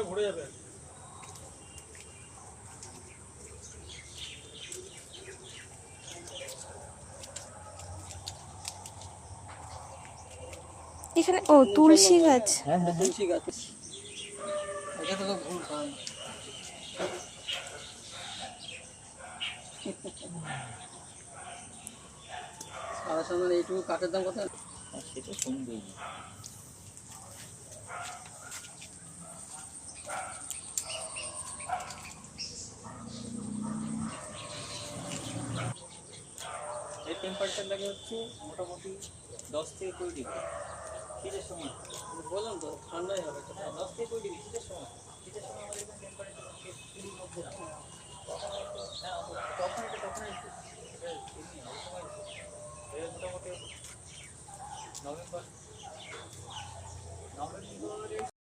ভরে যাবে। এখানে ও তুলসী গাছ। হ্যাঁ হ্যাঁ তুলসী গাছ। এটা তো ভুল কারণ সারা সময় এইটুকু কাঠের দাম কত? সেটা শুনবেই। এর টেম্পারেচার লাগে হচ্ছে মোটামুটি 10 থেকে 20 ডিগ্রি শীতের সময়। বললাম তো ঠান্ডাই হবে, 10 থেকে 20 ডিগ্রি শীতের সময়। শীতের সময় আমাদের এখানে টেম্পারেচার 20 মধ্যে রাখা। তখন একটু মোটামুটি নভেম্বর